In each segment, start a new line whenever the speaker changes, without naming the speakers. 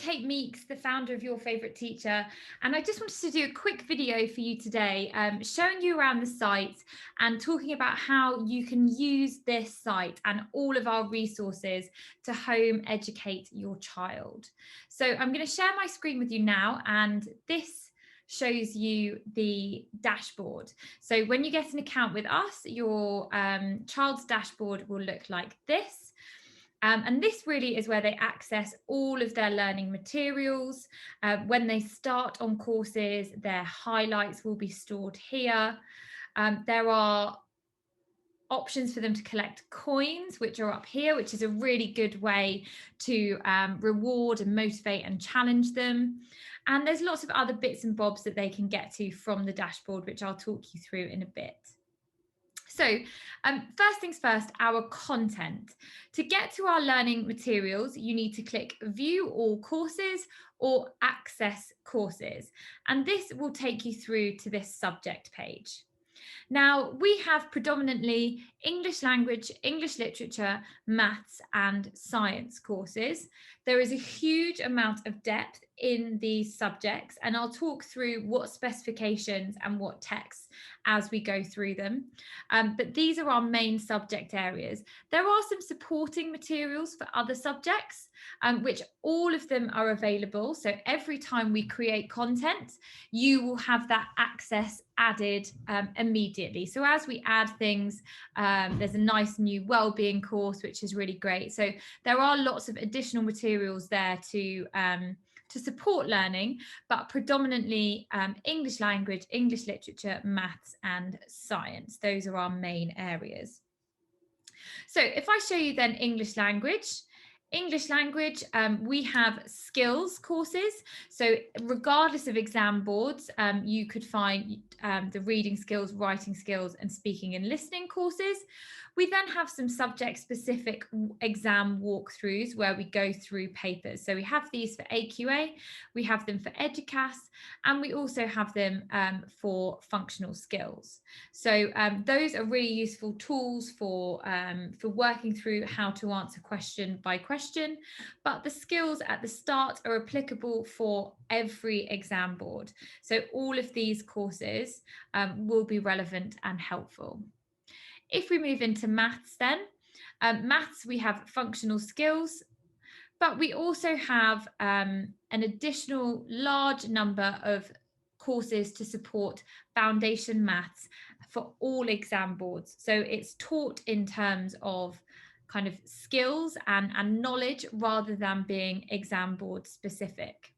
Kate Meeks, the founder of Your Favourite Teacher, and I just wanted to do a quick video for you today, showing you around the site and talking about how you can use this site and all of our resources to home educate your child. So I'm going to share my screen with you now, and this shows you the dashboard. So when you get an account with us, your child's dashboard will look like this. And this really is where they access all of their learning materials. When they start on courses, their highlights will be stored here. There are options for them to collect coins, which are up here, which is a really good way to reward and motivate and challenge them. And there's lots of other bits and bobs that they can get to from the dashboard, which I'll talk you through in a bit. So first things first, our content. To get to our learning materials, you need to click View All Courses or Access Courses. And this will take you through to this subject page. Now, we have predominantly English language, English literature, maths and science courses. There is a huge amount of depth in these subjects, and I'll talk through what specifications and what texts as we go through them. But these are our main subject areas. There are some supporting materials for other subjects, which all of them are available. So every time we create content, you will have that access added immediately. So as we add things, there's a nice new wellbeing course, which is really great. So there are lots of additional materials there to support learning, but predominantly English language, English literature, maths and science. Those are our main areas. So if I show you then English language, we have skills courses. So regardless of exam boards, you could find the reading skills, writing skills and speaking and listening courses. We then have some subject-specific exam walkthroughs where we go through papers. So we have these for AQA, we have them for EDUCAS, and we also have them for functional skills. So those are really useful tools for working through how to answer question by question. But the skills at the start are applicable for every exam board. So all of these courses will be relevant and helpful. If we move into maths then, maths, we have functional skills, but we also have an additional large number of courses to support foundation maths for all exam boards. So it's taught in terms of kind of skills and knowledge rather than being exam board specific.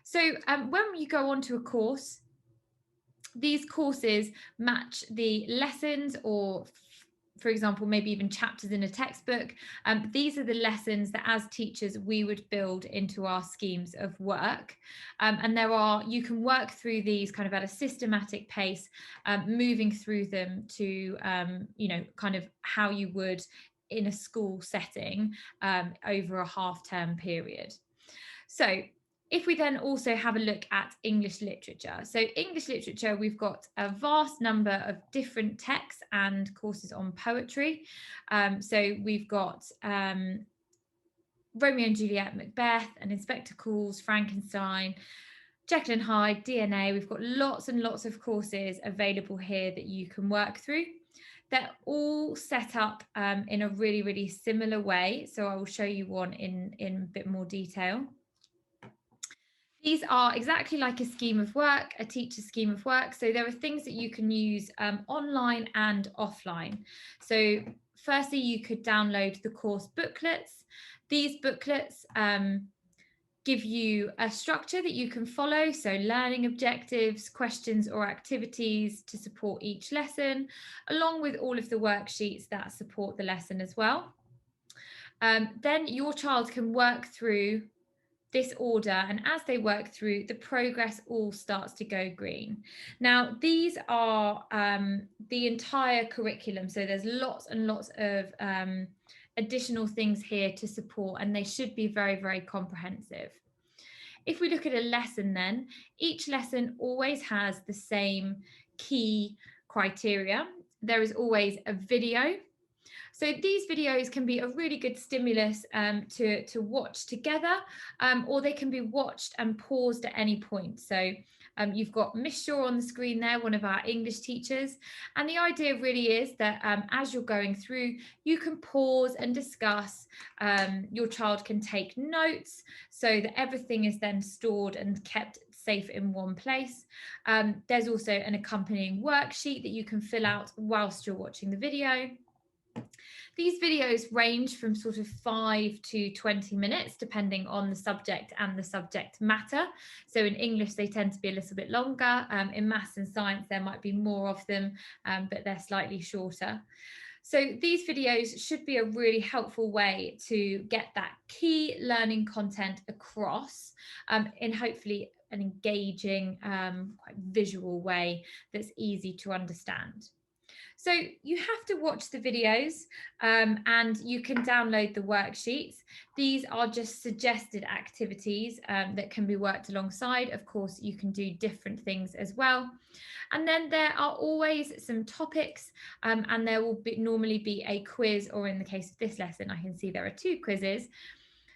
So when you go onto a course, these courses match the lessons or, for example, maybe even chapters in a textbook. These are the lessons that as teachers we would build into our schemes of work. And you can work through these kind of at a systematic pace, moving through them to, kind of how you would in a school setting over a half-term period. So if we then also have a look at English literature. So English literature, we've got a vast number of different texts and courses on poetry. So we've got Romeo and Juliet, Macbeth, and Inspector Calls, Frankenstein, Jekyll and Hyde, DNA. We've got lots and lots of courses available here that you can work through. They're all set up in a really, really similar way. So I will show you one in a bit more detail. These are exactly like a scheme of work, a teacher's scheme of work. So there are things that you can use online and offline. So firstly, you could download the course booklets. These booklets give you a structure that you can follow. So learning objectives, questions or activities to support each lesson, along with all of the worksheets that support the lesson as well. Then your child can work through this order, and as they work through, the progress all starts to go green. Now these are the entire curriculum, so there's lots and lots of additional things here to support, and they should be very, very comprehensive. If we look at a lesson then, each lesson always has the same key criteria. There is always a video. So these videos can be a really good stimulus to watch together, or they can be watched and paused at any point. So you've got Miss Shaw on the screen there, one of our English teachers. And the idea really is that as you're going through, you can pause and discuss. Your child can take notes so that everything is then stored and kept safe in one place. There's also an accompanying worksheet that you can fill out whilst you're watching the video. These videos range from sort of 5 to 20 minutes, depending on the subject and the subject matter. So in English, they tend to be a little bit longer. In maths and science, there might be more of them, but they're slightly shorter. So these videos should be a really helpful way to get that key learning content across in hopefully an engaging, quite visual way that's easy to understand. So you have to watch the videos and you can download the worksheets. These are just suggested activities that can be worked alongside. Of course, you can do different things as well. And then there are always some topics and there will normally be a quiz, or in the case of this lesson, I can see there are 2 quizzes.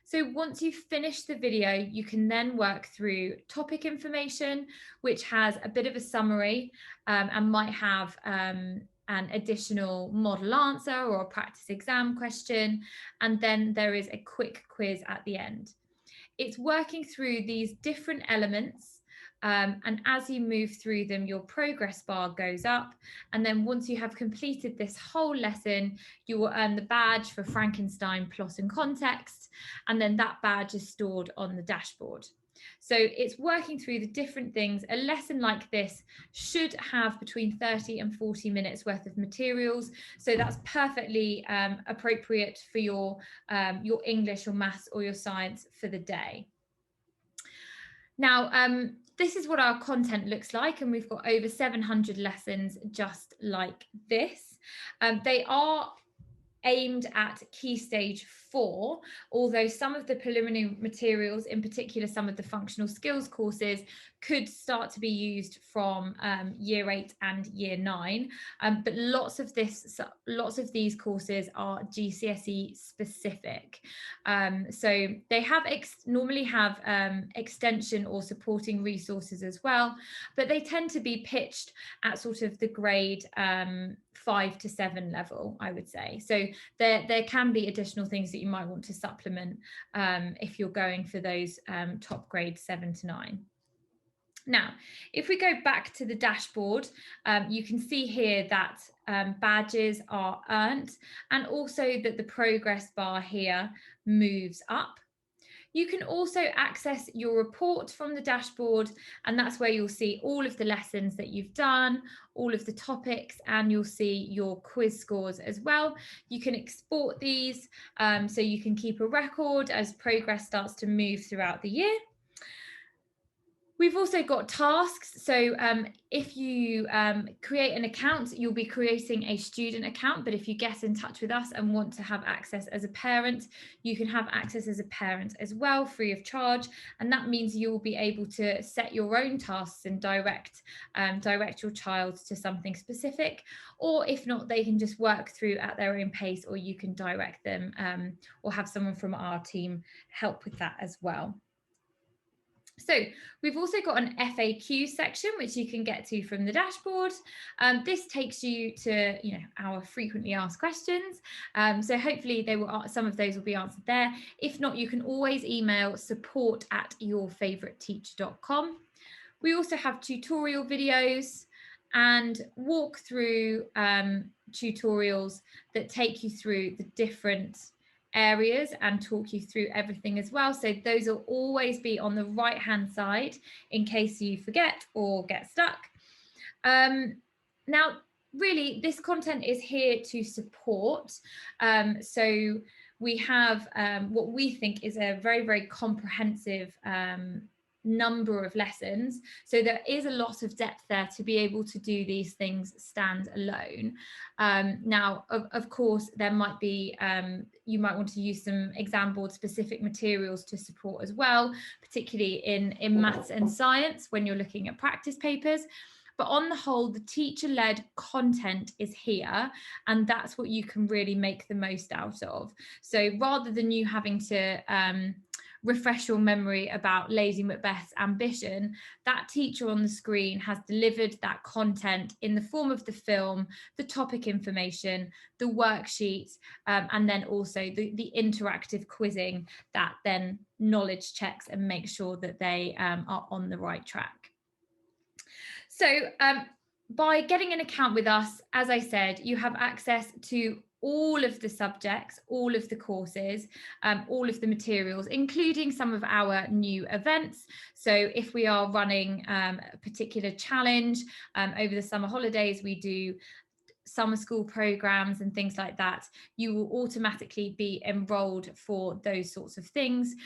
So once you've finished the video, you can then work through topic information, which has a bit of a summary and might have an additional model answer or a practice exam question. And then there is a quick quiz at the end. It's working through these different elements. And as you move through them, your progress bar goes up. And then once you have completed this whole lesson, you will earn the badge for Frankenstein Plot and Context. And then that badge is stored on the dashboard. So it's working through the different things. A lesson like this should have between 30 and 40 minutes worth of materials. So that's perfectly appropriate for your English or maths or your science for the day. Now, this is what our content looks like, and we've got over 700 lessons just like this. They are aimed at Key Stage 4, although some of the preliminary materials, in particular some of the functional skills courses, could start to be used from year 8 and year 9. But lots of these courses are GCSE specific. So they have normally have extension or supporting resources as well, but they tend to be pitched at sort of the grade 5 to 7 level, I would say. So there can be additional things that you might want to supplement if you're going for those top grades 7 to 9. Now, if we go back to the dashboard, you can see here that badges are earned, and also that the progress bar here moves up. You can also access your report from the dashboard, and that's where you'll see all of the lessons that you've done, all of the topics, and you'll see your quiz scores as well. You can export these so you can keep a record as progress starts to move throughout the year. We've also got tasks. So if you create an account, you'll be creating a student account. But if you get in touch with us and want to have access as a parent, you can have access as a parent as well, free of charge. And that means you will be able to set your own tasks and direct your child to something specific. Or if not, they can just work through at their own pace, or you can direct them or have someone from our team help with that as well. So we've also got an FAQ section, which you can get to from the dashboard. This takes you to, our frequently asked questions. So hopefully some of those will be answered there. If not, you can always email support@yourfavouriteteacher.com. We also have tutorial videos and walkthrough tutorials that take you through the different areas and talk you through everything as well. So those will always be on the right hand side in case you forget or get stuck. Now, really, this content is here to support. So we have what we think is a very, very comprehensive number of lessons. So there is a lot of depth there to be able to do these things stand alone. Now, of course, there might be, you might want to use some exam board specific materials to support as well, particularly in maths and science when you're looking at practice papers. But on the whole, the teacher-led content is here, and that's what you can really make the most out of. So rather than you having to refresh your memory about Lady Macbeth's ambition, that teacher on the screen has delivered that content in the form of the film, the topic information, the worksheets, and then also the interactive quizzing that then knowledge checks and makes sure that they are on the right track. So by getting an account with us, as I said, you have access to all of the subjects, all of the courses, all of the materials, including some of our new events. So if we are running a particular challenge over the summer holidays, we do summer school programs and things like that, you will automatically be enrolled for those sorts of things,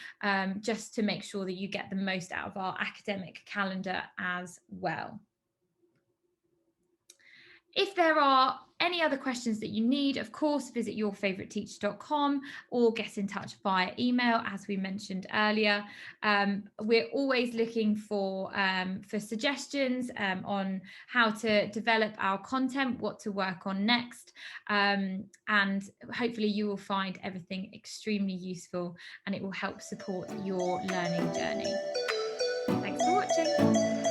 just to make sure that you get the most out of our academic calendar as well. If there are any other questions that you need, of course, visit yourfavouriteteacher.com or get in touch via email, as we mentioned earlier. We're always looking for suggestions on how to develop our content, what to work on next, and hopefully you will find everything extremely useful and it will help support your learning journey. Thanks for watching.